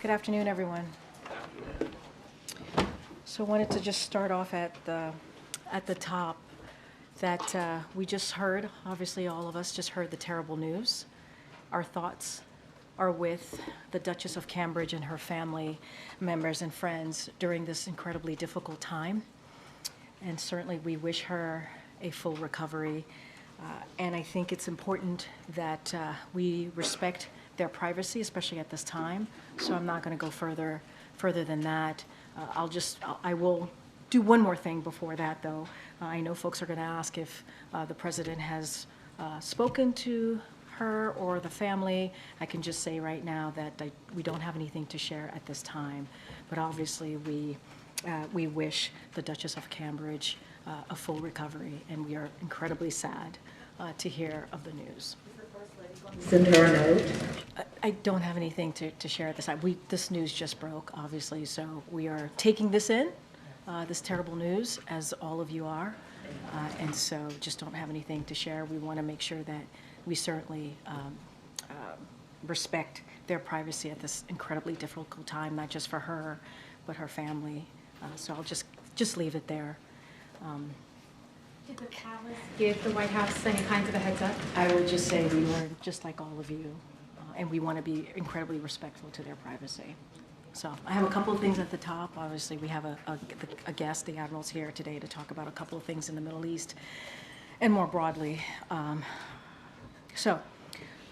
Good afternoon, everyone. So I wanted to just start off at the top that we just heard. Obviously, all of us just heard the terrible news. Our thoughts are with the Duchess of Cambridge and her family members and friends during this incredibly difficult time. And certainly we wish her a full recovery. And I think it's important that we respect their privacy, especially at this time. So I'm not going to go further than that. I will do one more thing before that, though. I know folks are going to ask if the president has spoken to her or the family. I can just say right now that we don't have anything to share at this time. But obviously, we wish the Duchess of Cambridge a full recovery, and we are incredibly sad to hear of the news. Send her a note. I don't have anything to share at this time. This news just broke, obviously, so we are taking this in, this terrible news, as all of you are, and so just don't have anything to share. We want to make sure that we certainly respect their privacy at this incredibly difficult time, not just for her, but her family. So I'll just leave it there. Did the palace give the White House any kinds of a heads up? I would just say we learned just like all of you, and we want to be incredibly respectful to their privacy. So I have a couple of things at the top. Obviously, we have a guest, the Admiral's here today to talk about a couple of things in the Middle East and more broadly. So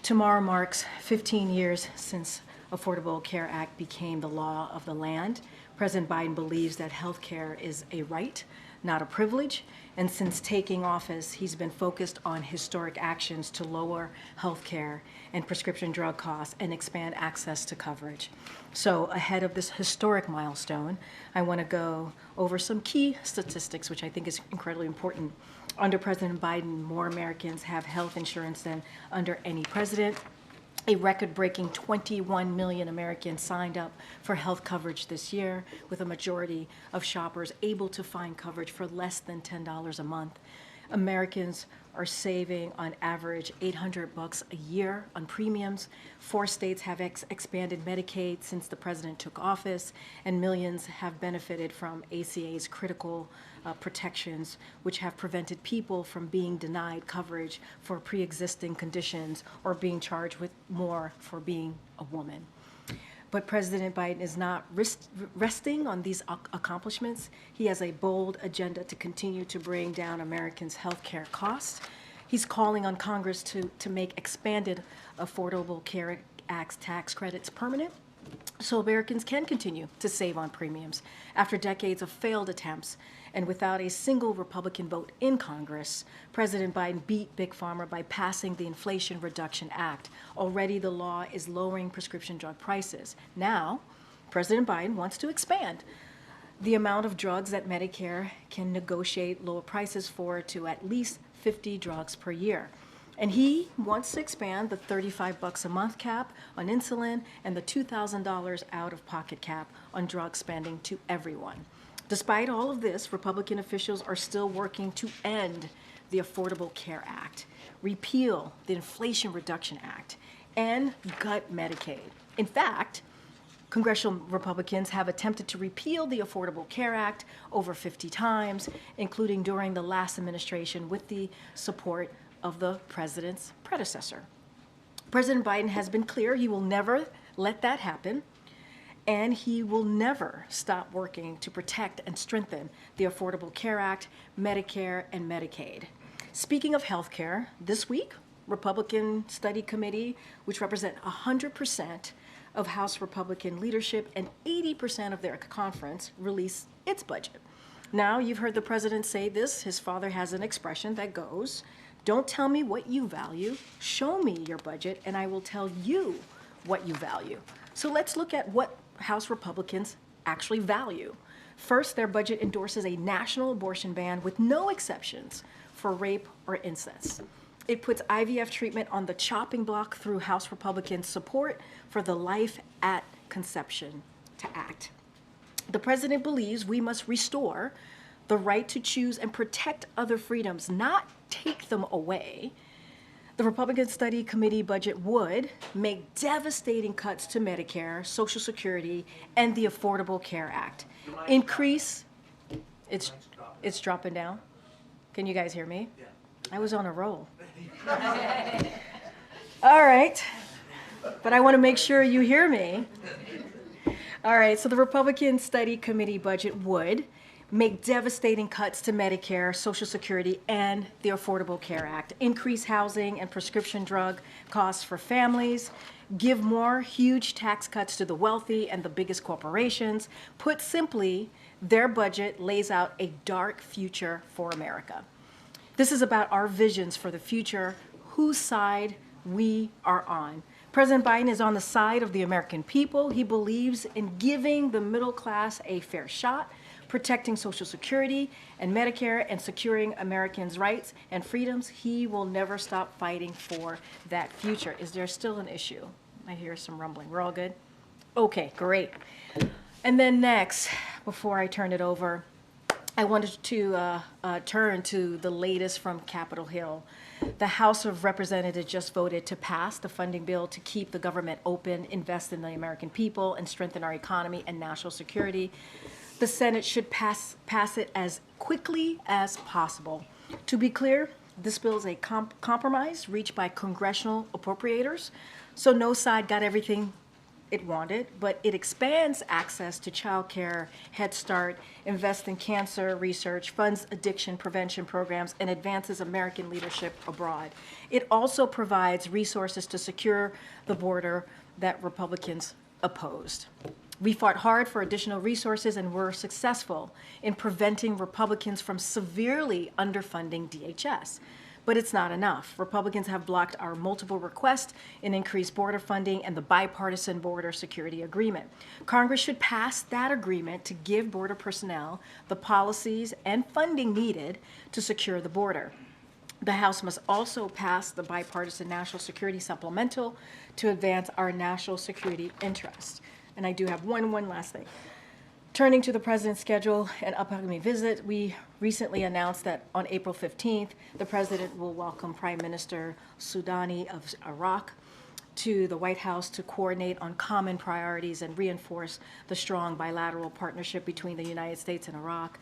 tomorrow marks 15 years since Affordable Care Act became the law of the land. President Biden believes that health care is a right, not a privilege. And since taking office, he's been focused on historic actions to lower health care and prescription drug costs and expand access to coverage. So ahead of this historic milestone, I want to go over some key statistics, which I think is incredibly important. Under President Biden, more Americans have health insurance than under any president. A record-breaking 21 million Americans signed up for health coverage this year, with a majority of shoppers able to find coverage for less than $10 a month. Americans are saving on average $800 a year on premiums. 4 states have expanded Medicaid since the president took office, and millions have benefited from ACA's critical protections, which have prevented people from being denied coverage for pre-existing conditions or being charged with more for being a woman. But President Biden is not resting on these accomplishments. He has a bold agenda to continue to bring down Americans' health care costs. He's calling on Congress to make expanded Affordable Care Act tax credits permanent, so Americans can continue to save on premiums. After decades of failed attempts and without a single Republican vote in Congress, President Biden beat Big Pharma by passing the Inflation Reduction Act. Already the law is lowering prescription drug prices. Now, President Biden wants to expand the amount of drugs that Medicare can negotiate lower prices for to at least 50 drugs per year. And he wants to expand the $35 a month cap on insulin and the $2,000 out-of-pocket cap on drug spending to everyone. Despite all of this, Republican officials are still working to end the Affordable Care Act, repeal the Inflation Reduction Act, and gut Medicaid. In fact, congressional Republicans have attempted to repeal the Affordable Care Act over 50 times, including during the last administration with the support of the president's predecessor. President Biden has been clear he will never let that happen, and he will never stop working to protect and strengthen the Affordable Care Act, Medicare, and Medicaid. Speaking of health care, this week, Republican Study Committee, which represent 100% of House Republican leadership and 80% of their conference, released its budget. Now, you've heard the president say this. His father has an expression that goes, "Don't tell me what you value, show me your budget, and I will tell you what you value." So let's look at what House Republicans actually value. First, their budget endorses a national abortion ban with no exceptions for rape or incest. It puts IVF treatment on the chopping block through House Republican support for the Life at Conception Act. The president believes we must restore the right to choose and protect other freedoms, not take them away. The Republican Study Committee budget would make devastating cuts to Medicare, Social Security, and the Affordable Care Act. Increase, it's dropping down. Can you guys hear me? I was on a roll. All right, but I want to make sure you hear me. All right, so the Republican Study Committee budget would make devastating cuts to Medicare, Social Security, and the Affordable Care Act, increase housing and prescription drug costs for families, give more huge tax cuts to the wealthy and the biggest corporations. Put simply, their budget lays out a dark future for America. This is about our visions for the future, whose side we are on. President Biden is on the side of the American people. He believes in giving the middle class a fair shot, protecting Social Security and Medicare, and securing Americans' rights and freedoms. He will never stop fighting for that future. Is there still an issue? I hear some rumbling. We're all good? Okay, great. And then next, before I turn it over, I wanted to turn to the latest from Capitol Hill. The House of Representatives just voted to pass the funding bill to keep the government open, invest in the American people, and strengthen our economy and national security. The Senate should pass it as quickly as possible. To be clear, this bill is a compromise reached by congressional appropriators, so no side got everything it wanted, but it expands access to child care, Head Start, invests in cancer research, funds addiction prevention programs, and advances American leadership abroad. It also provides resources to secure the border that Republicans opposed. We fought hard for additional resources and were successful in preventing Republicans from severely underfunding DHS. But it's not enough. Republicans have blocked our multiple requests in increased border funding and the bipartisan border security agreement. Congress should pass that agreement to give border personnel the policies and funding needed to secure the border. The House must also pass the bipartisan national security supplemental to advance our national security interests. And I do have one last thing. Turning to the president's schedule and upcoming visit, we recently announced that on April 15th, the president will welcome Prime Minister Soudani of Iraq to the White House to coordinate on common priorities and reinforce the strong bilateral partnership between the United States and Iraq.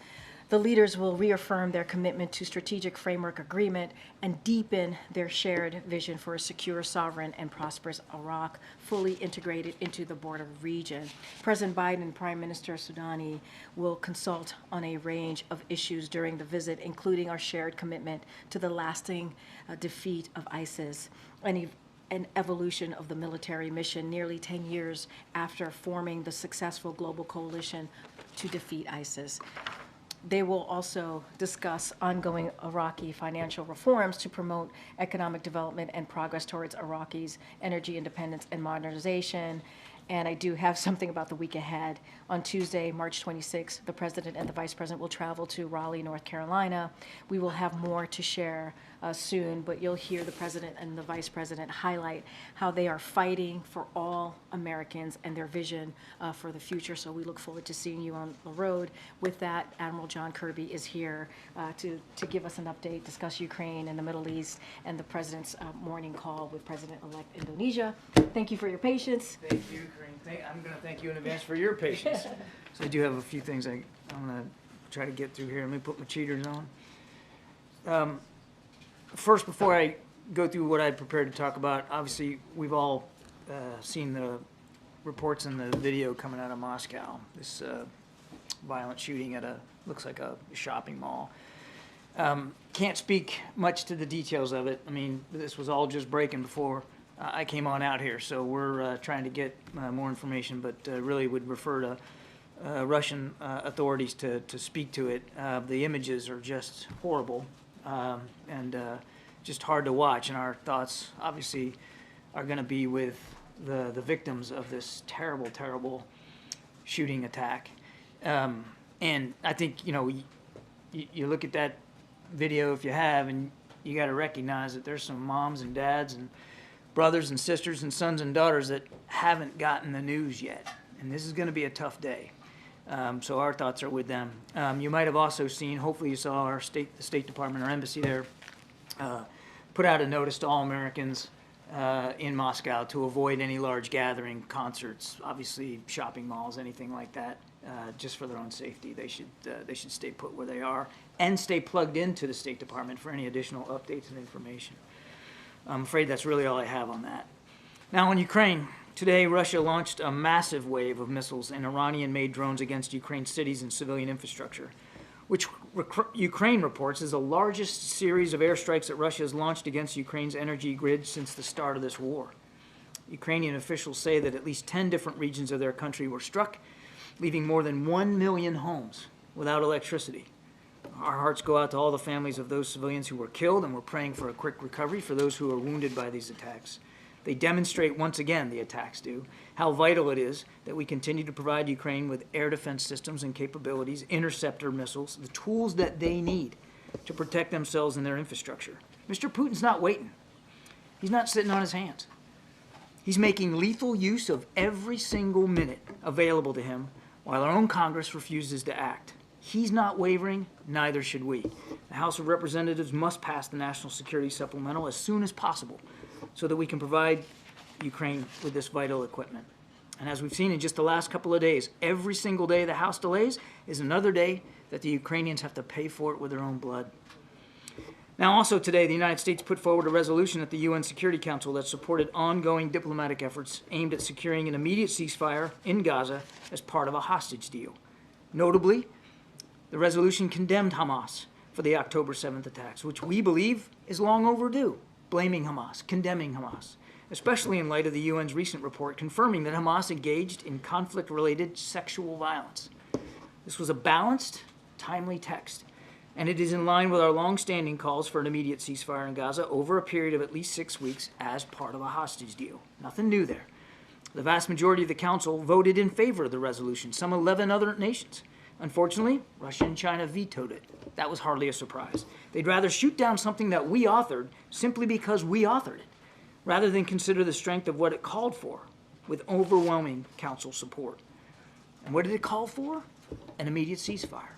The leaders will reaffirm their commitment to strategic framework agreement and deepen their shared vision for a secure, sovereign, and prosperous Iraq, fully integrated into the border region. President Biden and Prime Minister Soudani will consult on a range of issues during the visit, including our shared commitment to the lasting defeat of ISIS, an evolution of the military mission nearly 10 years after forming the successful global coalition to defeat ISIS. They will also discuss ongoing Iraqi financial reforms to promote economic development and progress towards Iraqis' energy independence and modernization. And I do have something about the week ahead. On Tuesday, March 26th, the President and the Vice President will travel to Raleigh, North Carolina. We will have more to share soon, but you'll hear the President and the Vice President highlight how they are fighting for all Americans and their vision for the future. So we look forward to seeing you on the road. With that, Admiral John Kirby is here to give us an update, discuss Ukraine and the Middle East, and the President's morning call with President-elect Indonesia. Thank you for your patience. Thank you, Karine. I'm going to thank you in advance for your patience. So I do have a few things I'm going to try to get through here. Let me put my cheaters on. First, before I go through what I prepared to talk about, obviously we've all seen the reports and the video coming out of Moscow. This violent shooting at looks like a shopping mall. Can't speak much to the details of it. I mean, this was all just breaking before I came on out here, so we're trying to get more information, but really would refer to Russian authorities to speak to it. The images are just horrible and just hard to watch, and our thoughts obviously are going to be with the victims of this terrible, terrible shooting attack. And I think, you know, you look at that video if you have, and you got to recognize that there's some moms and dads and brothers and sisters and sons and daughters that haven't gotten the news yet. And this is going to be a tough day. So our thoughts are with them. You might have also seen, hopefully you saw our the State Department, our embassy there, put out a notice to all Americans in Moscow to avoid any large gathering, concerts, obviously shopping malls, anything like that, just for their own safety. They should stay put where they are and stay plugged into the State Department for any additional updates and information. I'm afraid that's really all I have on that. Now, in Ukraine, today Russia launched a massive wave of missiles and Iranian-made drones against Ukraine's cities and civilian infrastructure, which Ukraine reports is the largest series of airstrikes that Russia has launched against Ukraine's energy grid since the start of this war. Ukrainian officials say that at least 10 different regions of their country were struck, leaving more than 1 million homes without electricity. Our hearts go out to all the families of those civilians who were killed, and we're praying for a quick recovery for those who are wounded by these attacks. They demonstrate once again, the attacks do, how vital it is that we continue to provide Ukraine with air defense systems and capabilities, interceptor missiles, the tools that they need to protect themselves and their infrastructure. Mr. Putin's not waiting. He's not sitting on his hands. He's making lethal use of every single minute available to him while our own Congress refuses to act. He's not wavering, neither should we. The House of Representatives must pass the National Security Supplemental as soon as possible so that we can provide Ukraine with this vital equipment. And as we've seen in just the last couple of days, every single day the House delays is another day that the Ukrainians have to pay for it with their own blood. Now, also today, the United States put forward a resolution at the UN Security Council that supported ongoing diplomatic efforts aimed at securing an immediate ceasefire in Gaza as part of a hostage deal. Notably, the resolution condemned Hamas for the October 7th attacks, which we believe is long overdue, blaming Hamas, condemning Hamas, especially in light of the UN's recent report confirming that Hamas engaged in conflict-related sexual violence. This was a balanced, timely text, and it is in line with our long-standing calls for an immediate ceasefire in Gaza over a period of at least 6 weeks as part of a hostage deal. Nothing new there. The vast majority of the Council voted in favor of the resolution, some 11 other nations. Unfortunately, Russia and China vetoed it. That was hardly a surprise. They'd rather shoot down something that we authored simply because we authored it, rather than consider the strength of what it called for with overwhelming Council support. And what did it call for? An immediate ceasefire.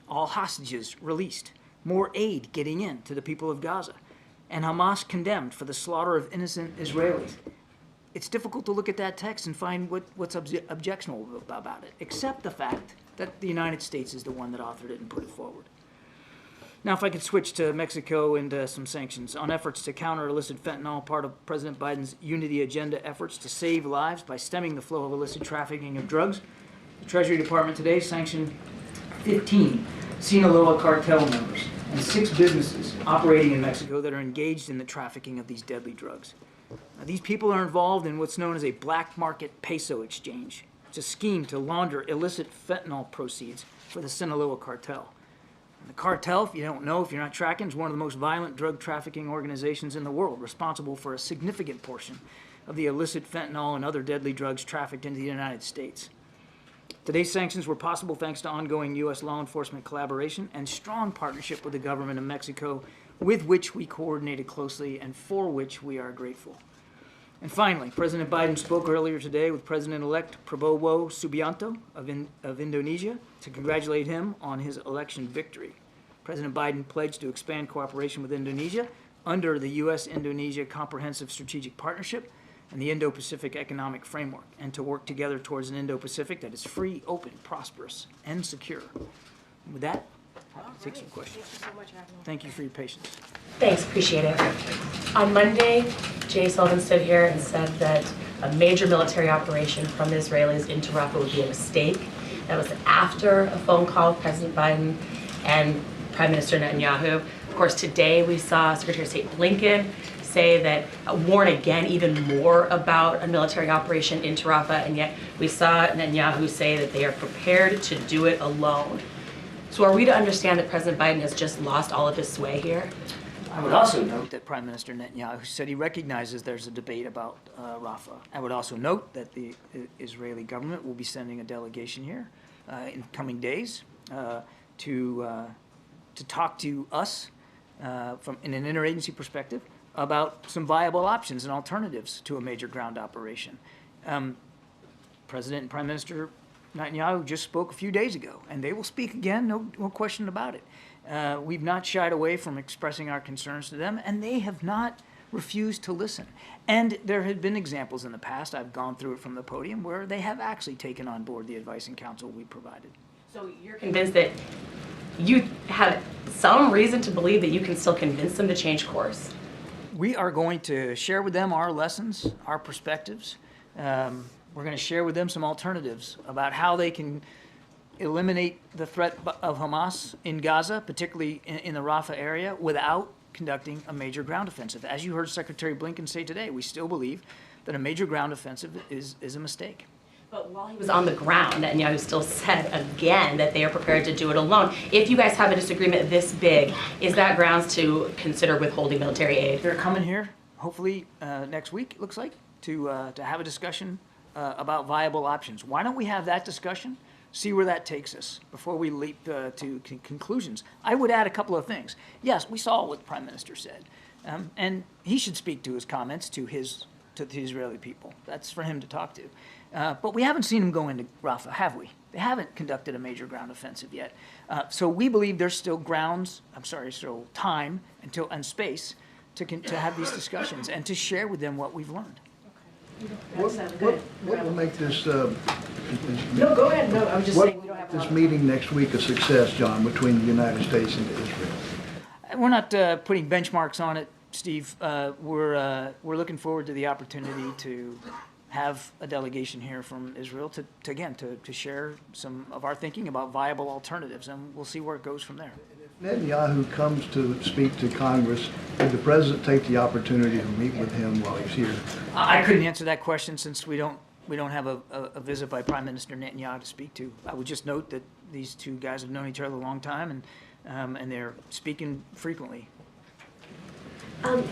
All hostages released, more aid getting in to the people of Gaza, and Hamas condemned for the slaughter of innocent Israelis. It's difficult to look at that text and find what's objectionable about it, except the fact that the United States is the one that authored it and put it forward. Now, if I could switch to Mexico and some sanctions. On efforts to counter illicit fentanyl, part of President Biden's Unity Agenda efforts to save lives by stemming the flow of illicit trafficking of drugs, the Treasury Department today sanctioned 15 Sinaloa cartel members and 6 businesses operating in Mexico that are engaged in the trafficking of these deadly drugs. Now, these people are involved in what's known as a black market peso exchange. It's a scheme to launder illicit fentanyl proceeds for the Sinaloa cartel. And the cartel, if you don't know, if you're not tracking, is one of the most violent drug trafficking organizations in the world, responsible for a significant portion of the illicit fentanyl and other deadly drugs trafficked into the United States. Today's sanctions were possible thanks to ongoing U.S. law enforcement collaboration and strong partnership with the government of Mexico, with which we coordinated closely and for which we are grateful. And finally, President Biden spoke earlier today with President-elect Prabowo Subianto of Indonesia to congratulate him on his election victory. President Biden pledged to expand cooperation with Indonesia under the U.S.-Indonesia Comprehensive Strategic Partnership and the Indo-Pacific Economic Framework, and to work together towards an Indo-Pacific that is free, open, prosperous, and secure. And with that, happy to take some questions. Thank you so much, Admiral. Thank you for your patience. Thanks, appreciate it. On Monday, Jay Sullivan stood here and said that a major military operation from the Israelis into Rafah would be a mistake. That was after a phone call with President Biden and Prime Minister Netanyahu. Of course, today we saw Secretary of State Blinken say that, warn again even more about a military operation into Rafah, and yet we saw Netanyahu say that they are prepared to do it alone. So are we to understand that President Biden has just lost all of his sway here? I would also note that Prime Minister Netanyahu said he recognizes there's a debate about Rafah. I would also note that the Israeli government will be sending a delegation here in coming days to talk to us from in an interagency perspective about some viable options and alternatives to a major ground operation. President and Prime Minister Netanyahu just spoke a few days ago, and they will speak again, no question about it. We've not shied away from expressing our concerns to them, and they have not refused to listen. And there have been examples in the past, I've gone through it from the podium, where they have actually taken on board the advice and counsel we provided. So you're convinced that you have some reason to believe that you can still convince them to change course? We are going to share with them our lessons, our perspectives. We're going to share with them some alternatives about how they can eliminate the threat of Hamas in Gaza, particularly in the Rafah area, without conducting a major ground offensive. As you heard Secretary Blinken say today, we still believe that a major ground offensive is a mistake. But while he was on the ground, Netanyahu still said again that they are prepared to do it alone. If you guys have a disagreement this big, is that grounds to consider withholding military aid? They're coming here, hopefully next week, it looks like, to have a discussion about viable options. Why don't we have that discussion, see where that takes us before we leap to conclusions? I would add a couple of things. Yes, we saw what the Prime Minister said, and he should speak to his comments to the Israeli people. That's for him to talk to. But we haven't seen him go into Rafah, have we? They haven't conducted a major ground offensive yet. So we believe there's still still time and space to have these discussions and to share with them what we've learned. What will make this, No, go ahead. No, I'm just saying we don't have a lot this of meeting next week a success, John, between the United States and Israel? We're not putting benchmarks on it, Steve. We're looking forward to the opportunity to have a delegation here from Israel to share some of our thinking about viable alternatives, and we'll see where it goes from there. If Netanyahu comes to speak to Congress, would the president take the opportunity to meet with him while he's here? I couldn't answer that question since we don't have a visit by Prime Minister Netanyahu to speak to. I would just note that these two guys have known each other a long time, and they're speaking frequently.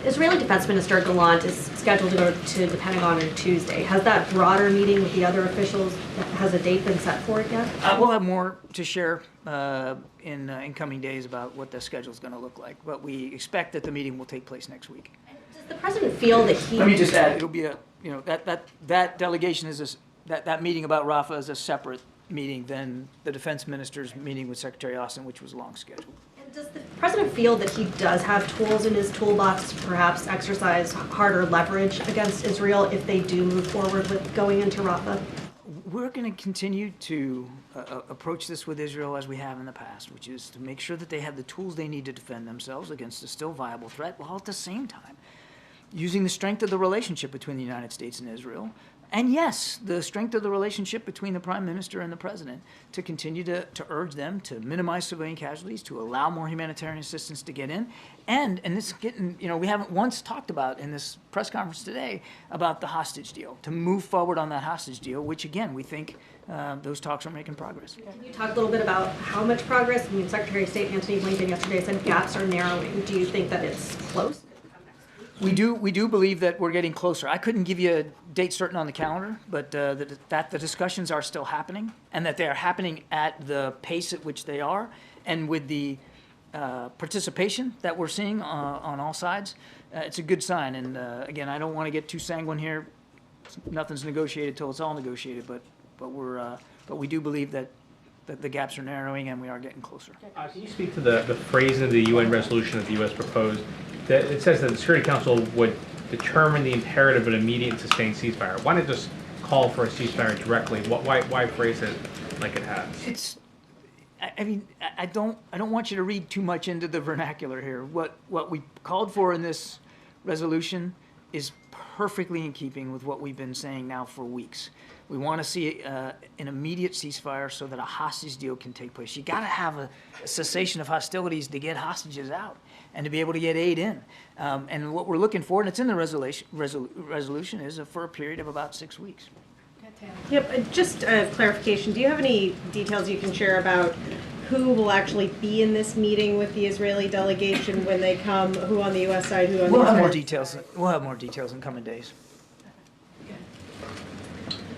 Israeli Defense Minister Gallant is scheduled to go to the Pentagon on Tuesday. Has that broader meeting with the other officials, has a date been set for it yet? We'll have more to share in coming days about what the schedule is going to look like, but we expect that the meeting will take place next week. Does the president feel that he... Let me just add, it'll be that delegation is that meeting about Rafah is a separate meeting than the defense minister's meeting with Secretary Austin, which was long scheduled. Does the president feel that he does have tools in his toolbox to perhaps exercise harder leverage against Israel if they do move forward with going into Rafah? We're going to continue to approach this with Israel as we have in the past, which is to make sure that they have the tools they need to defend themselves against a still viable threat, while at the same time using the strength of the relationship between the United States and Israel, and yes, the strength of the relationship between the Prime Minister and the President, to continue to urge them to minimize civilian casualties, to allow more humanitarian assistance to get in, and this is getting, we haven't once talked about in this press conference today about the hostage deal, to move forward on that hostage deal, which again, we think those talks are making progress. Can you talk a little bit about how much progress? I mean, Secretary of State Antony Blinken yesterday said gaps are narrowing. Do you think that it's close? We do believe that we're getting closer. I couldn't give you a date certain on the calendar, but that the discussions are still happening, and that they are happening at the pace at which they are, and with the participation that we're seeing on all sides. It's a good sign. And again, I don't want to get too sanguine here. Nothing's negotiated till it's all negotiated, but we do believe that the gaps are narrowing and we are getting closer. Can you speak to the phrasing of the UN resolution that the U.S. proposed? That it says that the Security Council would determine the imperative of an immediate and sustained ceasefire. Why not just call for a ceasefire directly? Why phrase it like it has? I don't want you to read too much into the vernacular here. What we called for in this resolution is perfectly in keeping with what we've been saying now for weeks. We want to see an immediate ceasefire so that a hostage deal can take place. You got to have a cessation of hostilities to get hostages out and to be able to get aid in. And what we're looking for, and it's in the resolution, is for a period of about 6 weeks. Yep, just a clarification. Do you have any details you can share about who will actually be in this meeting with the Israeli delegation when they come, who on the U.S. side, who on the We'll have Israeli more side? details. We'll have more details in coming days.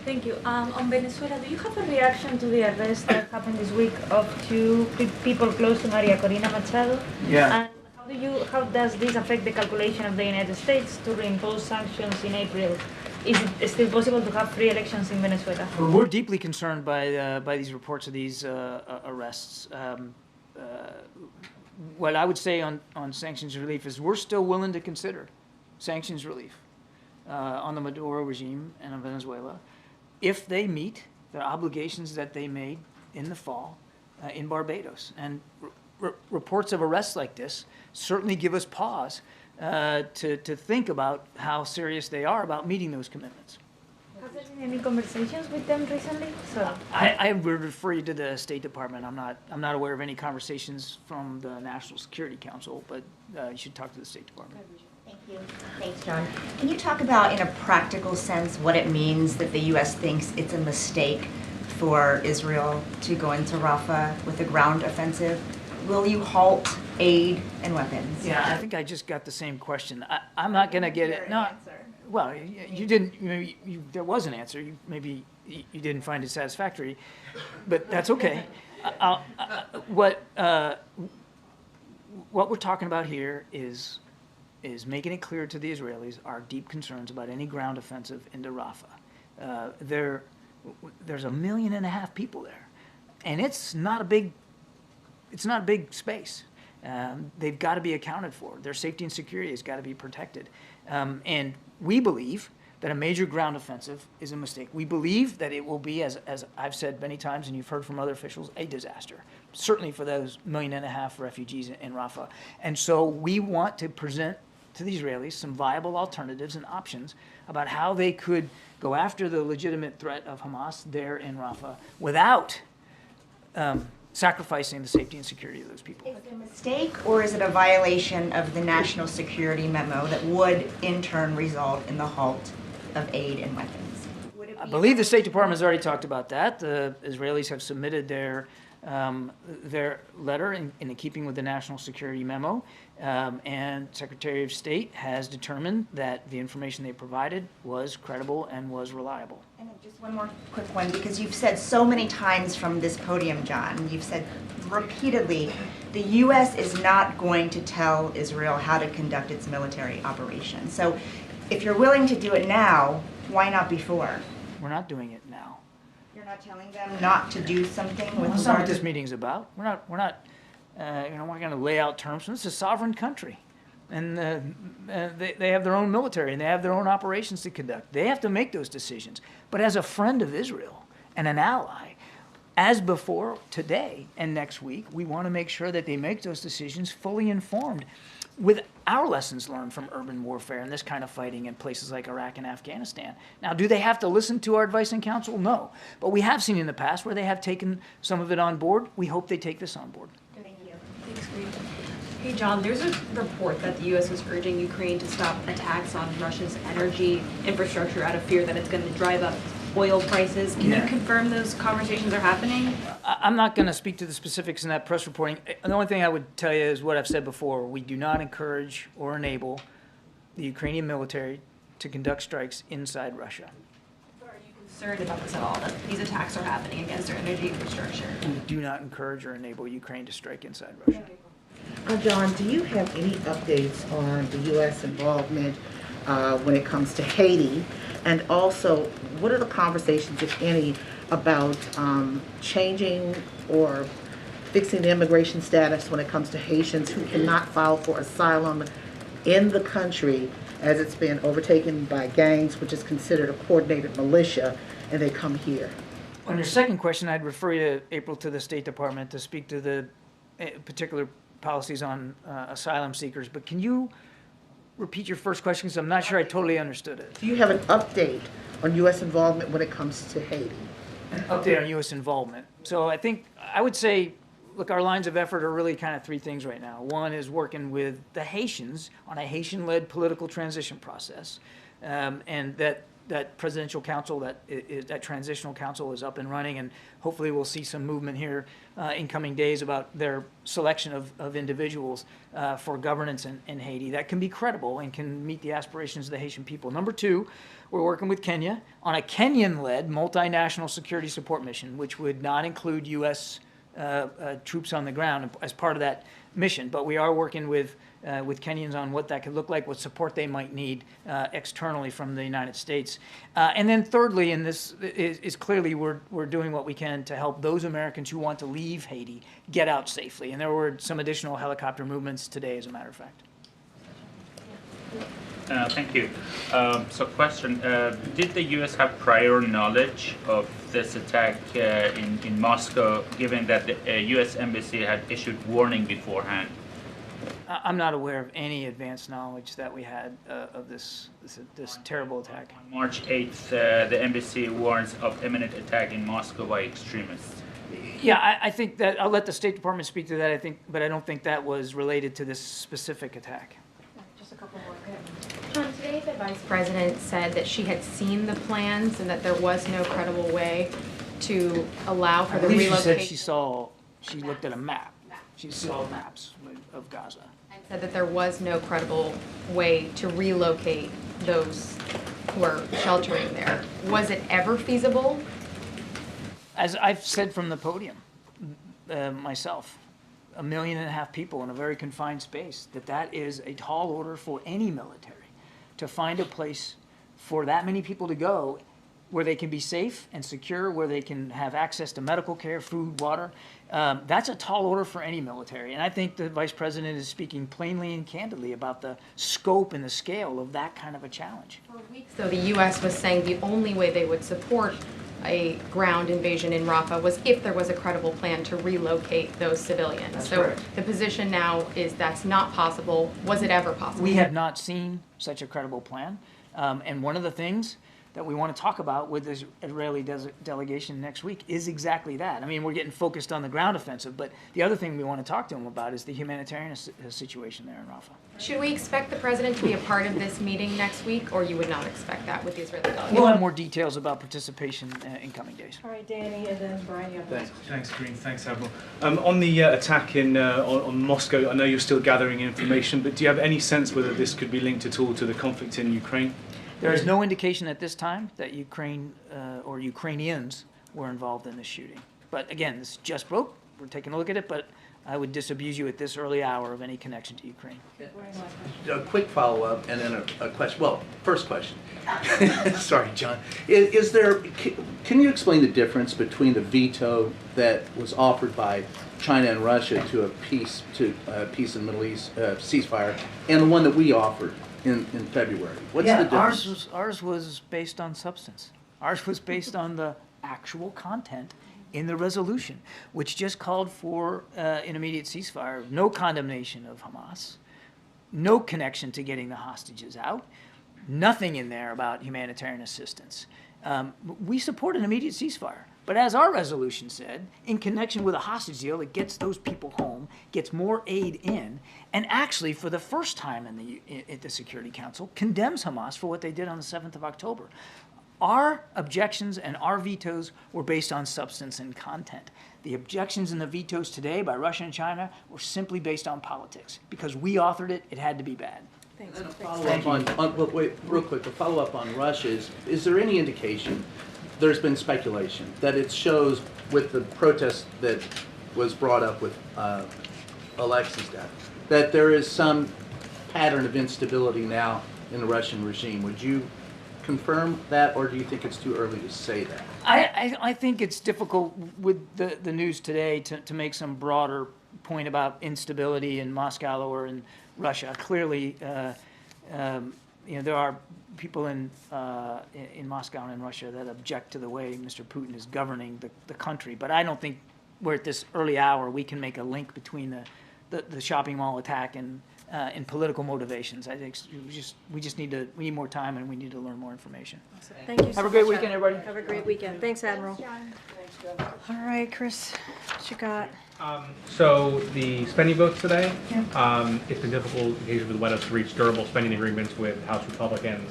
Thank you. On Venezuela, do you have a reaction to the arrest that happened this week of two people close to Maria Corina Machado? Yeah. And how does this affect the calculation of the United States to reimpose sanctions in April? Is it still possible to have free elections in Venezuela? We're deeply concerned by these reports of these arrests. what I would say on sanctions relief is we're still willing to consider sanctions relief on the Maduro regime and on Venezuela if they meet the obligations that they made in the fall in Barbados. And reports of arrests like this certainly give us pause to think about how serious they are about meeting those commitments. Has there been any conversations with them recently? So I would refer you to the State Department. I'm not aware of any conversations from the National Security Council, but you should talk to the State Department. Thank you. Thanks, John. Can you talk about, in a practical sense, what it means that the U.S. thinks it's a mistake for Israel to go into Rafah with a ground offensive? Will you halt aid and weapons? Yeah, I think I just got the same question. I'm not going to get it. No. Well, you didn't. There was an answer. Maybe you didn't find it satisfactory, but that's okay. What we're talking about here is making it clear to the Israelis our deep concerns about any ground offensive into Rafah. There's 1.5 million people there, and it's not a big space. They've got to be accounted for. Their safety and security has got to be protected. And we believe that a major ground offensive is a mistake. We believe that it will be, as I've said many times and you've heard from other officials, a disaster, certainly for those 1.5 million refugees in Rafah. And so we want to present to the Israelis some viable alternatives and options about how they could go after the legitimate threat of Hamas there in Rafah without sacrificing the safety and security of those people. Is it a mistake, or is it a violation of the national security memo that would in turn result in the halt of aid and weapons? I believe the State Department has already talked about that. The Israelis have submitted their letter in keeping with the national security memo, and Secretary of State has determined that the information they provided was credible and was reliable. And just one more quick one, because you've said so many times from this podium, John, you've said repeatedly, the U.S. is not going to tell Israel how to conduct its military operation. So if you're willing to do it now, why not before? We're not doing it now. You're not telling them not to do something with That's not what regard this to... meeting is about. We're not we're going to lay out terms. This is a sovereign country, and they have their own military and they have their own operations to conduct. They have to make those decisions. But as a friend of Israel and an ally, as before today and next week, we want to make sure that they make those decisions fully informed with our lessons learned from urban warfare and this kind of fighting in places like Iraq and Afghanistan. Now, do they have to listen to our advice and counsel? No. But we have seen in the past where they have taken some of it on board. We hope they take this on board. Thank you. Thanks, Karine. Hey, John, there's a report that the U.S. is urging Ukraine to stop attacks on Russia's energy infrastructure out of fear that it's going to drive up oil prices. Can you confirm those conversations are happening? I'm not going to speak to the specifics in that press reporting. The only thing I would tell you is what I've said before. We do not encourage or enable the Ukrainian military to conduct strikes inside Russia. Are you concerned about this at all, that these attacks are happening against their energy infrastructure? We do not encourage or enable Ukraine to strike inside Russia. John, do you have any updates on the U.S. involvement when it comes to Haiti? And also, what are the conversations, if any, about changing or fixing the immigration status when it comes to Haitians who cannot file for asylum in the country as it's been overtaken by gangs, which is considered a coordinated militia, and they come here? On your second question, I'd refer you, April, to the State Department to speak to the particular policies on asylum seekers. But can you repeat your first question, because I'm not sure I totally understood it. Do you have an update on U.S. involvement when it comes to Haiti? An update on U.S. involvement. So I would say, look, our lines of effort are really kind of three things right now. One is working with the Haitians on a Haitian-led political transition process, and that presidential council, that transitional council is up and running, and hopefully we'll see some movement here in coming days about their selection of individuals for governance in Haiti that can be credible and can meet the aspirations of the Haitian people. Number two, we're working with Kenya on a Kenyan-led multinational security support mission, which would not include U.S. troops on the ground as part of that mission. But we are working with Kenyans on what that could look like, what support they might need externally from the United States. And then thirdly, and this is clearly we're doing what we can to help those Americans who want to leave Haiti get out safely. And there were some additional helicopter movements today, as a matter of fact. Thank you. So question, did the U.S. have prior knowledge of this attack in Moscow, given that the U.S. Embassy had issued warning beforehand? I'm not aware of any advanced knowledge that we had of this terrible attack. On March 8th, the embassy warns of imminent attack in Moscow by extremists. Yeah, I think that I'll let the State Department speak to that. But I don't think that was related to this specific attack. Just a couple more. John, today the Vice President said that she had seen the plans and that there was no credible way to allow for the relocation. She said she looked at a map. She saw maps of Gaza. And said that there was no credible way to relocate those who are sheltering there. Was it ever feasible? As I've said from the podium myself, 1.5 million people in a very confined space, that is a tall order for any military to find a place for that many people to go where they can be safe and secure, where they can have access to medical care, food, water. That's a tall order for any military. And I think the Vice President is speaking plainly and candidly about the scope and the scale of that kind of a challenge. For weeks, though, the U.S. was saying the only way they would support a ground invasion in Rafah was if there was a credible plan to relocate those civilians. That's so correct. The position now is that's not possible. Was it ever possible? We have not seen such a credible plan. And one of the things that we want to talk about with this Israeli delegation next week is exactly that. I mean, we're getting focused on the ground offensive, but the other thing we want to talk to them about is the humanitarian situation there in Rafah. Should we expect the president to be a part of this meeting next week, or you would not expect that with the Israeli delegation? We'll have more details about participation in coming days. All right, Danny, and then Brian, you have the Thanks, Karine. Thanks, Admiral. On the attack on Moscow, I know you're still gathering information, but do you have any sense whether this could be linked at all to the conflict in Ukraine? There is no indication at this time that Ukraine or Ukrainians were involved in this shooting. But again, this just broke. We're taking a look at it, but I would disabuse you at this early hour of any connection to Ukraine. A quick follow-up and then a question. Well, first question. Sorry, John. Is there? Can you explain the difference between the veto that was offered by China and Russia to a peace in the Middle East ceasefire and the one that we offered in February? What's the difference? Ours was based on substance. Ours was based on the actual content in the resolution, which just called for an immediate ceasefire, no condemnation of Hamas, no connection to getting the hostages out, nothing in there about humanitarian assistance. We support an immediate ceasefire. But as our resolution said, in connection with a hostage deal that gets those people home, gets more aid in, and actually for the first time at the Security Council, condemns Hamas for what they did on the 7th of October. Our objections and our vetoes were based on substance and content. The objections and the vetoes today by Russia and China were simply based on politics. Because we authored it, it had to be bad. Thanks. And a follow-up wait, real quick, a follow-up on Russia is there any indication, there's been speculation, that it shows with the protest that was brought up with Alexei's death, that there is some pattern of instability now in the Russian regime? Would you confirm that, or do you think it's too early to say that? I think it's difficult with the news today to make some broader point about instability in Moscow or in Russia. Clearly, there are people in Moscow and in Russia that object to the way Mr. Putin is governing the country. But I don't think we're at this early hour we can make a link between the shopping mall attack and political motivations. I think we need more time and we need to learn more information. Awesome. Thank you so Have a great much, weekend, Admiral. everybody. Have a great weekend. Thanks, Admiral. All right, Chris, what you got? So the spending votes today, it's been difficult occasionally for the White House to reach durable spending agreements with House Republicans.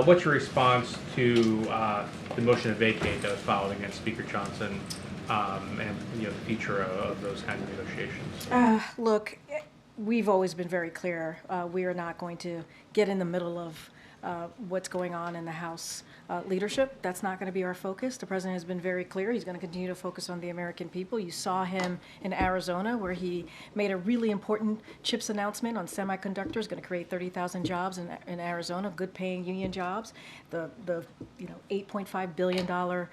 What's your response to the motion to vacate that was filed against Speaker Johnson and the future of those kinds of negotiations? Look, we've always been very clear. We are not going to get in the middle of what's going on in the House leadership. That's not going to be our focus. The president has been very clear. He's going to continue to focus on the American people. You saw him in Arizona, where he made a really important CHIPS announcement on semiconductors, going to create 30,000 jobs in Arizona, good-paying union jobs. The $8.5 billion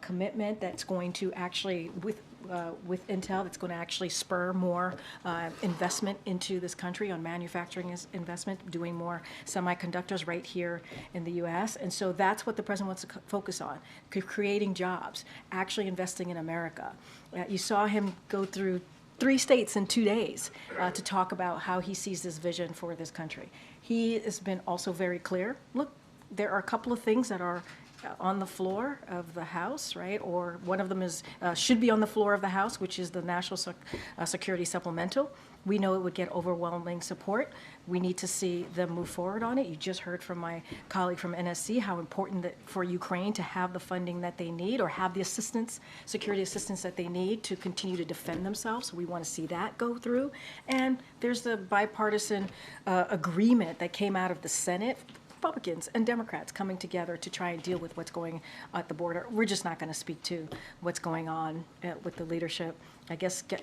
commitment that's going to actually, with Intel, that's going to actually spur more investment into this country on manufacturing investment, doing more semiconductors right here in the U.S. And so that's what the president wants to focus on, creating jobs, actually investing in America. You saw him go through 3 states in 2 days to talk about how he sees this vision for this country. He has been also very clear. Look, there are a couple of things that are on the floor of the House, right? Or one of them is should be on the floor of the House, which is the National Security Supplemental. We know it would get overwhelming support. We need to see them move forward on it. You just heard from my colleague from NSC how important that for Ukraine to have the funding that they need, or have the assistance, security assistance that they need to continue to defend themselves. So we want to see that go through. And there's the bipartisan agreement that came out of the Senate. Republicans and Democrats coming together to try and deal with what's going at the border. We're just not going to speak to what's going on with the leadership. I guess get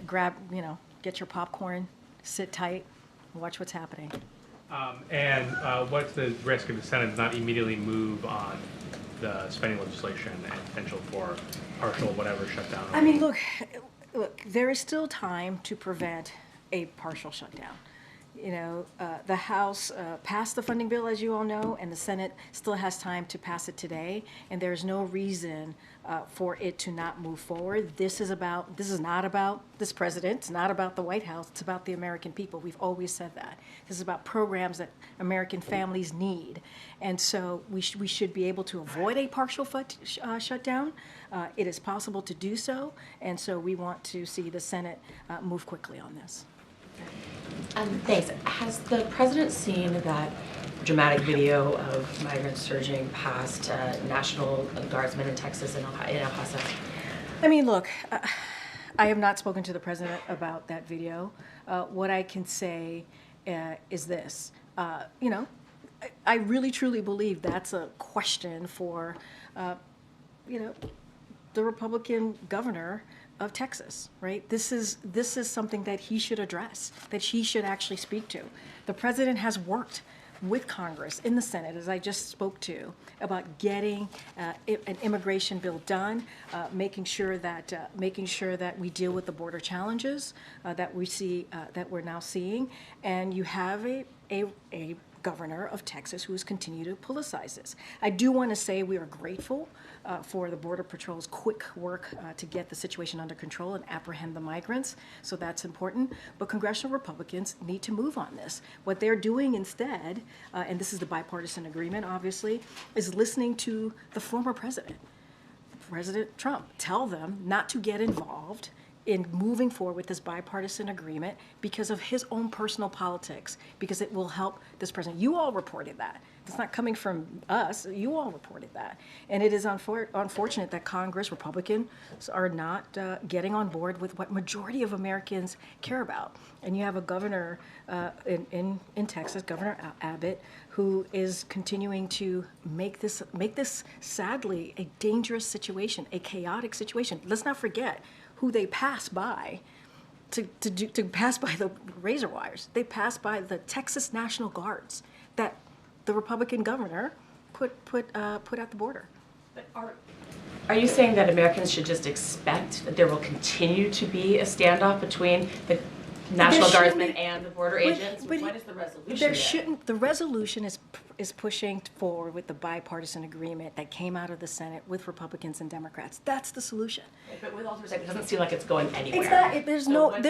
your popcorn, sit tight, watch what's happening. What's the risk if the Senate does not immediately move on the spending legislation and potential for partial whatever shutdown? I mean, look, there is still time to prevent a partial shutdown. The House passed the funding bill, as you all know, and the Senate still has time to pass it today, and there's no reason for it to not move forward. This is not about this president, it's not about the White House, it's about the American people. We've always said that. This is about programs that American families need, and so we should be able to avoid a partial shutdown. It is possible to do so, and so we want to see the Senate move quickly on this. Thanks. Has the president seen that dramatic video of migrants surging past National Guardsmen in Texas and El Paso? I mean, look, I have not spoken to the president about that video. What I can say is this. I really, truly believe that's a question for, the Republican governor of Texas, right? This is something that he should address, that he should actually speak to. The president has worked with Congress in the Senate, as I just spoke to, about getting an immigration bill done, making sure that we deal with the border challenges that we see, that we're now seeing, and you have a governor of Texas who has continued to politicize this. I do want to say we are grateful for the Border Patrol's quick work to get the situation under control and apprehend the migrants, so that's important. But congressional Republicans need to move on this. What they're doing instead, and this is the bipartisan agreement, obviously, is listening to the former president, President Trump, tell them not to get involved in moving forward with this bipartisan agreement because of his own personal politics, because it will help this president. You all reported that. It's not coming from us. You all reported that. And it is unfortunate that Congress, Republicans, are not getting on board with what majority of Americans care about. And you have a governor in Texas, Governor Abbott, who is continuing to make this sadly a dangerous situation, a chaotic situation. Let's not forget who they pass by to pass by the razor wires. They pass by the Texas National Guards that the Republican governor put at the border. But are you saying that Americans should just expect that there will continue to be a standoff between the National Guardsmen and the border agents? What is the resolution? There shouldn't. The resolution is pushing forward with the bipartisan agreement that came out of the Senate with Republicans and Democrats. That's the solution. But with all due respect, it doesn't seem like it's going anywhere. It's not.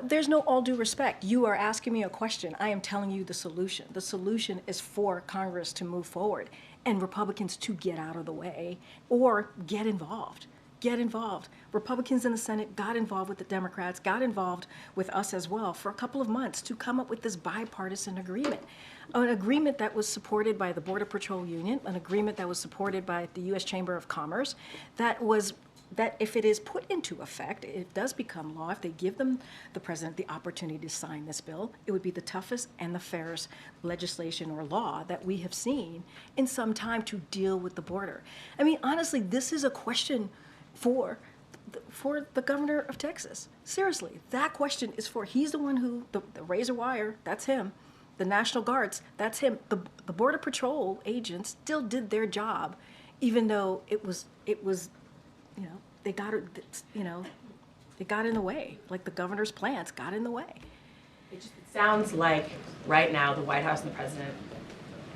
There's no all due respect. You are asking me a question. I am telling you the solution. The solution is for Congress to move forward and Republicans to get out of the way or get involved. Get involved. Republicans in the Senate got involved with the Democrats, got involved with us as well for a couple of months to come up with this bipartisan agreement. An agreement that was supported by the Border Patrol Union, an agreement that was supported by the U.S. Chamber of Commerce, that was that if it is put into effect, it does become law. If they give the president the opportunity to sign this bill, it would be the toughest and the fairest legislation or law that we have seen in some time to deal with the border. I mean, honestly, this is a question for the governor of Texas. Seriously, that question is for, he's the one who, the razor wire, that's him. The National Guards, that's him. The Border Patrol agents still did their job, even though it was, they got in the way. Like the governor's plans got in the way. It sounds like right now the White House and the president,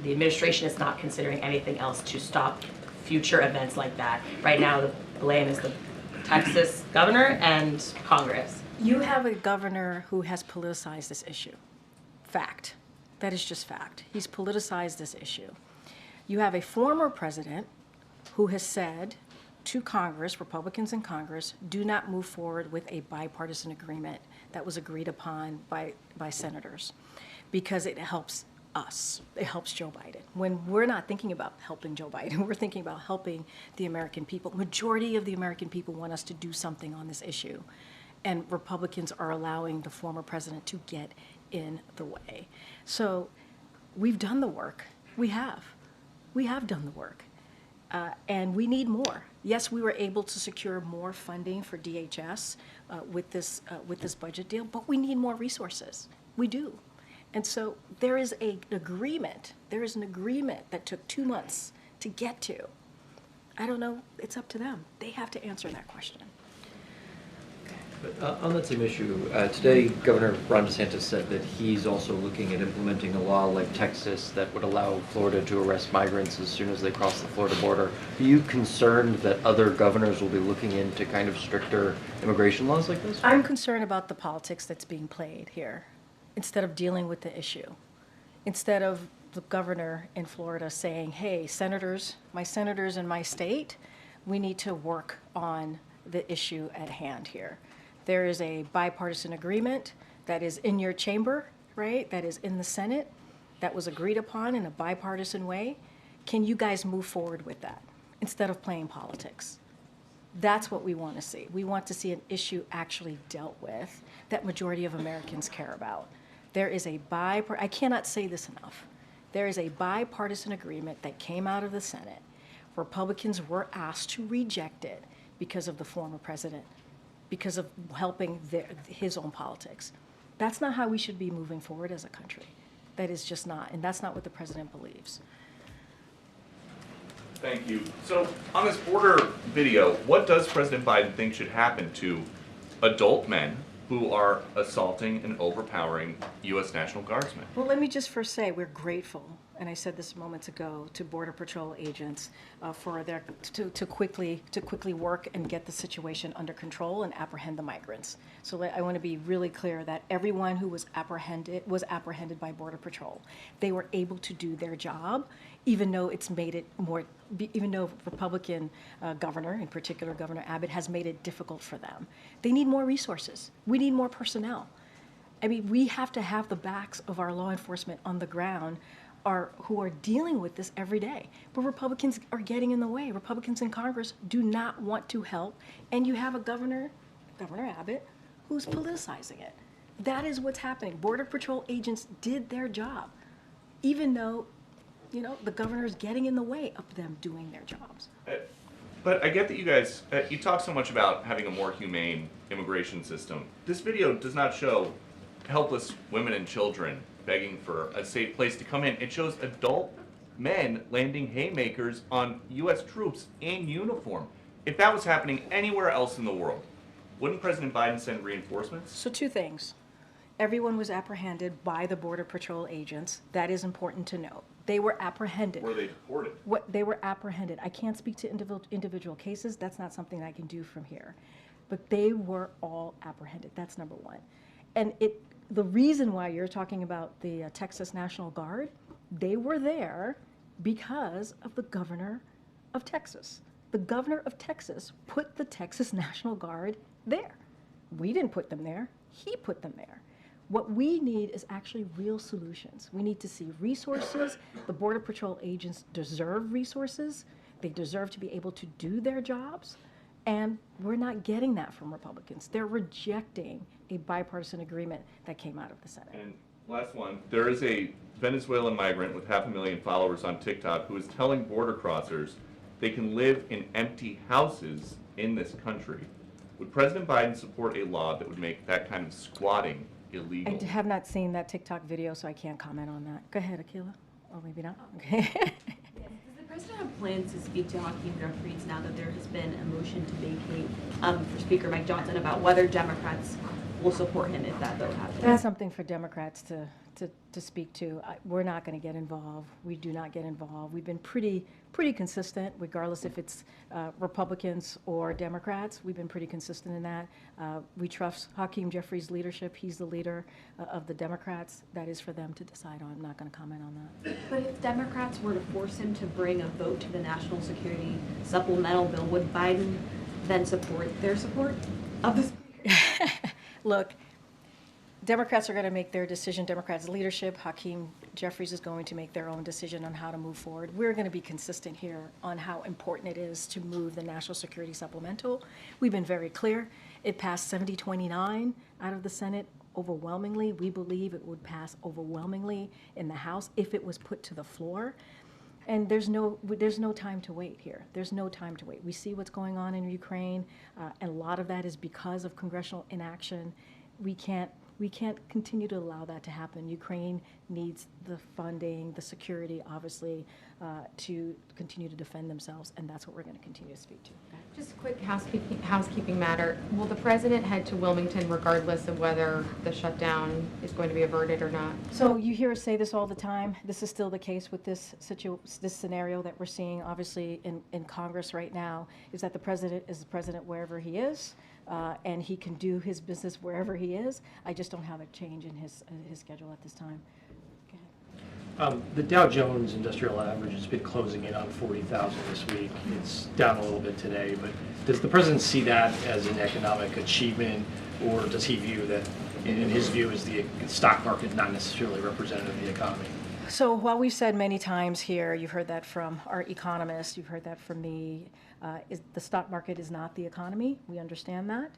the administration is not considering anything else to stop future events like that. Right now the blame is the Texas governor and Congress. You have a governor who has politicized this issue. Fact. That is just fact. He's politicized this issue. You have a former president who has said to Congress, Republicans in Congress, do not move forward with a bipartisan agreement that was agreed upon by senators because it helps us. It helps Joe Biden. When we're not thinking about helping Joe Biden, we're thinking about helping the American people. Majority of the American people want us to do something on this issue. And Republicans are allowing the former president to get in the way. So we've done the work. We have. We have done the work. And we need more. Yes, we were able to secure more funding for DHS with this budget deal, but we need more resources. We do. And so there is an agreement. There is an agreement that took 2 months to get to. I don't know. It's up to them. They have to answer that question. But, on that same issue, today Governor Ron DeSantis said that he's also looking at implementing a law like Texas that would allow Florida to arrest migrants as soon as they cross the Florida border. Are you concerned that other governors will be looking into kind of stricter immigration laws like this? I'm concerned about the politics that's being played here instead of dealing with the issue. Instead of the governor in Florida saying, hey, my senators in my state, we need to work on the issue at hand here. There is a bipartisan agreement that is in your chamber, right? That is in the Senate, that was agreed upon in a bipartisan way. Can you guys move forward with that instead of playing politics? That's what we want to see. We want to see an issue actually dealt with that majority of Americans care about. There is I cannot say this enough. There is a bipartisan agreement that came out of the Senate. Republicans were asked to reject it because of the former president, because of helping his own politics. That's not how we should be moving forward as a country. That is just not, and that's not what the president believes. Thank you. So on this border video, what does President Biden think should happen to adult men who are assaulting and overpowering U.S. National Guardsmen? Well, let me just first say we're grateful, and I said this moments ago, to Border Patrol agents for their to quickly work and get the situation under control and apprehend the migrants. So I want to be really clear that everyone who was apprehended by Border Patrol. They were able to do their job, even though it's made it more. Even though Republican governor, in particular Governor Abbott, has made it difficult for them. They need more resources. We need more personnel. I mean, we have to have the backs of our law enforcement on the ground who are dealing with this every day. But Republicans are getting in the way. Republicans in Congress do not want to help. And you have a Governor Abbott, who's politicizing it. That is what's happening. Border Patrol agents did their job, even though the governor's getting in the way of them doing their jobs. But I get that you guys, you talk so much about having a more humane immigration system. This video does not show helpless women and children begging for a safe place to come in. It shows adult men landing haymakers on U.S. troops in uniform. If that was happening anywhere else in the world, wouldn't President Biden send reinforcements? So 2 things. Everyone was apprehended by the Border Patrol agents. That is important to note. They were apprehended. Were they deported? They were apprehended. I can't speak to individual cases. That's not something I can do from here. But they were all apprehended. That's number 1. And the reason why you're talking about the Texas National Guard, they were there because of the governor of Texas. The governor of Texas put the Texas National Guard there. We didn't put them there. He put them there. What we need is actually real solutions. We need to see resources. The Border Patrol agents deserve resources. They deserve to be able to do their jobs. And we're not getting that from Republicans. They're rejecting a bipartisan agreement that came out of the Senate. And last one, there is a Venezuelan migrant with 500,000 followers on TikTok who is telling border crossers they can live in empty houses in this country. Would President Biden support a law that would make that kind of squatting illegal? I have not seen that TikTok video, so I can't comment on that. Go ahead, Akilah. Or maybe not. Okay. Does the president have plans to speak to Hakeem Jeffries now that there has been a motion to vacate for Speaker Mike Johnson about whether Democrats will support him if that vote happens? That's something for Democrats to speak to. We're not going to get involved. We do not get involved. We've been pretty consistent, regardless if it's Republicans or Democrats. We've been pretty consistent in that. We trust Hakeem Jeffries' leadership. He's the leader of the Democrats. That is for them to decide on. I'm not going to comment on that. But if Democrats were to force him to bring a vote to the national security supplemental bill, would Biden then support their support of the Speaker? Look, Democrats are going to make their decision. Democrats' leadership, Hakeem Jeffries is going to make their own decision on how to move forward. We're going to be consistent here on how important it is to move the national security supplemental. We've been very clear. It passed 70-29 out of the Senate overwhelmingly. We believe it would pass overwhelmingly in the House if it was put to the floor. And there's no time to wait here. There's no time to wait. We see what's going on in Ukraine, and a lot of that is because of congressional inaction. We can't continue to allow that to happen. Ukraine needs the funding, the security, obviously, to continue to defend themselves, and that's what we're going to continue to speak to. Just a quick housekeeping matter. Will the president head to Wilmington regardless of whether the shutdown is going to be averted or not? So you hear us say this all the time. This is still the case with this scenario that we're seeing, obviously, in Congress right now, is that the president is the president wherever he is, and he can do his business wherever he is. I just don't have a change in his schedule at this time. The Dow Jones Industrial Average has been closing in on 40,000 this week. It's down a little bit today, but does the president see that as an economic achievement, or does he view that, in his view, is the stock market not necessarily representative of the economy? So while we've said many times here, you've heard that from our economists, you've heard that from me, the stock market is not the economy. We understand that.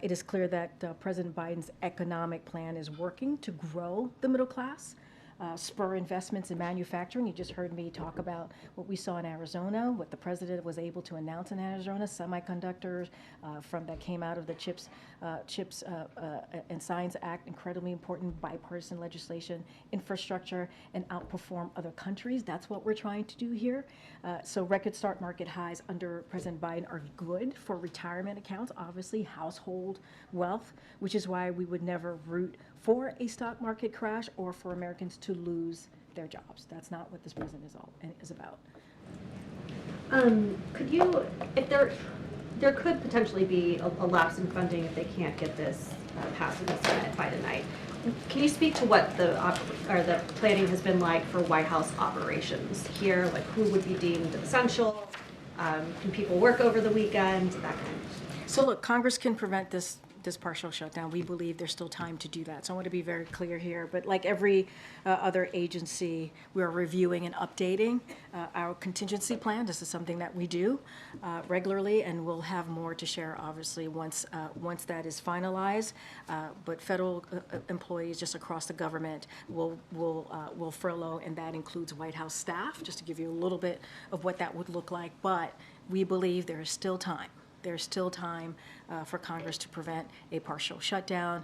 It is clear that President Biden's economic plan is working to grow the middle class, spur investments in manufacturing. You just heard me talk about what we saw in Arizona, what the president was able to announce in Arizona, semiconductors that came out of the CHIPS and Science Act, incredibly important bipartisan legislation, infrastructure, and outperform other countries. That's what we're trying to do here. So record stock market highs under President Biden are good for retirement accounts, obviously household wealth, which is why we would never root for a stock market crash or for Americans to lose their jobs. That's not what this president is about. Could you, if there could potentially be a lapse in funding if they can't get this passed in the Senate by tonight, can you speak to what the planning has been like for White House operations here? Like who would be deemed essential? Can people work over the weekend? That kind of stuff. So look, Congress can prevent this partial shutdown. We believe there's still time to do that. So I want to be very clear here. But like every other agency, we're reviewing and updating our contingency plan. This is something that we do regularly, and we'll have more to share, obviously, once that is finalized. But federal employees just across the government will furlough, and that includes White House staff, just to give you a little bit of what that would look like. But we believe there is still time. There's still time for Congress to prevent a partial shutdown.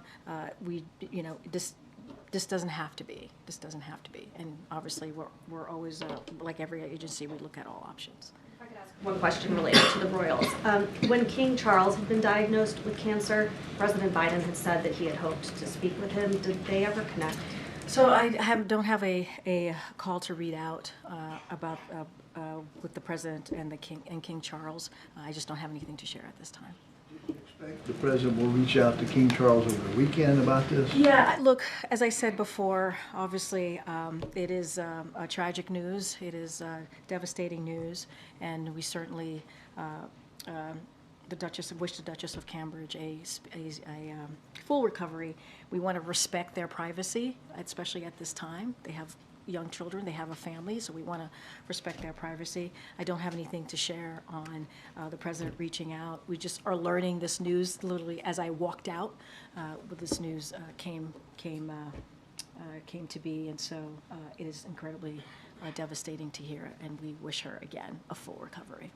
This doesn't have to be. This doesn't have to be. And obviously, we're always, like every agency, we look at all options. If I could ask one question related to the royals. When King Charles had been diagnosed with cancer, President Biden had said that he had hoped to speak with him. Did they ever connect? So I don't have a call to read out about with the president and King Charles. I just don't have anything to share at this time. The president will reach out to King Charles over the weekend about this? Yeah, look, as I said before, obviously it is a tragic news. It is devastating news, and we certainly wish the Duchess of Cambridge a full recovery. We want to respect their privacy, especially at this time. They have young children. They have a family, so we want to respect their privacy. I don't have anything to share on the president reaching out. We just are learning this news literally as I walked out. With this news came to be, and so it is incredibly devastating to hear, and we wish her again a full recovery.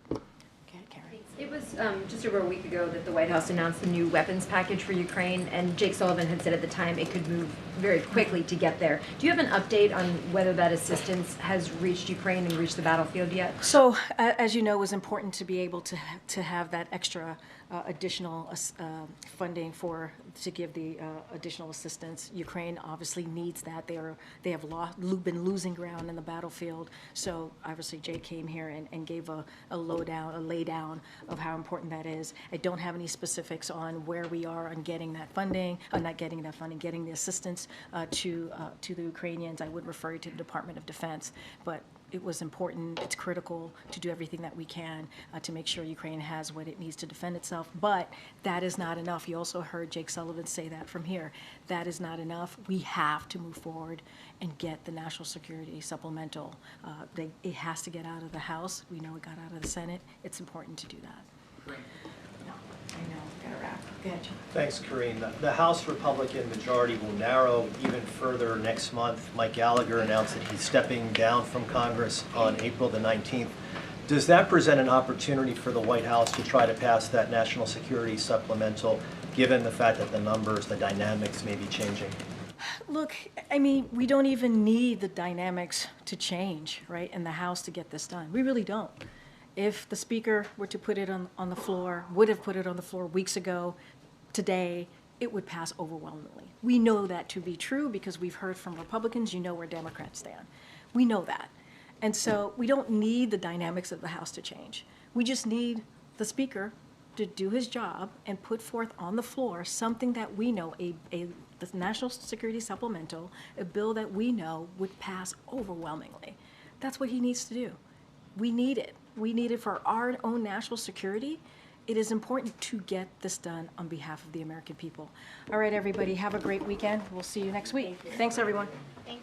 Okay, Karen. It was just over a week ago that the White House announced the new weapons package for Ukraine, and Jake Sullivan had said at the time it could move very quickly to get there. Do you have an update on whether that assistance has reached Ukraine and reached the battlefield yet? So, as you know, it was important to be able to have that extra additional funding to give the additional assistance. Ukraine obviously needs that. They have been losing ground in the battlefield. So obviously Jay came here and gave a laydown of how important that is. I don't have any specifics on where we are on getting that funding, not getting that funding, getting the assistance to the Ukrainians. I would refer you to the Department of Defense, but it was important, it's critical to do everything that we can to make sure Ukraine has what it needs to defend itself. But that is not enough. You also heard Jake Sullivan say that from here. That is not enough. We have to move forward and get the national security supplemental. It has to get out of the House. We know it got out of the Senate. It's important to do that. I know, gotta wrap. Go ahead, John. Thanks, Karine. The House Republican majority will narrow even further next month. Mike Gallagher announced that he's stepping down from Congress on April the 19th. Does that present an opportunity for the White House to try to pass that national security supplemental, given the fact that the numbers, the dynamics may be changing? Look, I mean, we don't even need the dynamics to change, right, in the House to get this done. We really don't. If the Speaker were to put it on the floor, would have put it on the floor weeks ago, today, it would pass overwhelmingly. We know that to be true because we've heard from Republicans, you know where Democrats stand. We know that. And so we don't need the dynamics of the House to change. We just need the Speaker to do his job and put forth on the floor something that we know, the National Security Supplemental, a bill that we know would pass overwhelmingly. That's what he needs to do. We need it. We need it for our own national security. It is important to get this done on behalf of the American people. All right, everybody, have a great weekend. We'll see you next week. Thanks, everyone. Thanks.